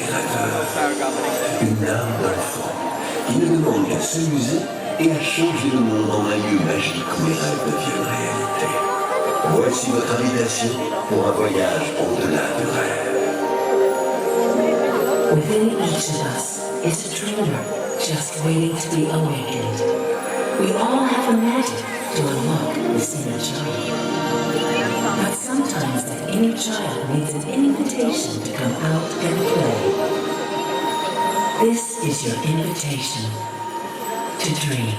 les rêveurs. Une âme d'enfant qui ne demande qu'à s'amuser et à changer le monde en un lieu magique où les rêves deviennent réalité. Voici votre invitation pour un voyage au-delà du rêve. Within each of us is a dreamer just waiting to be awakened. We all have the magic to unlock this inner child. But sometimes that inner child needs an invitation to come out and play. This is your invitation to dream.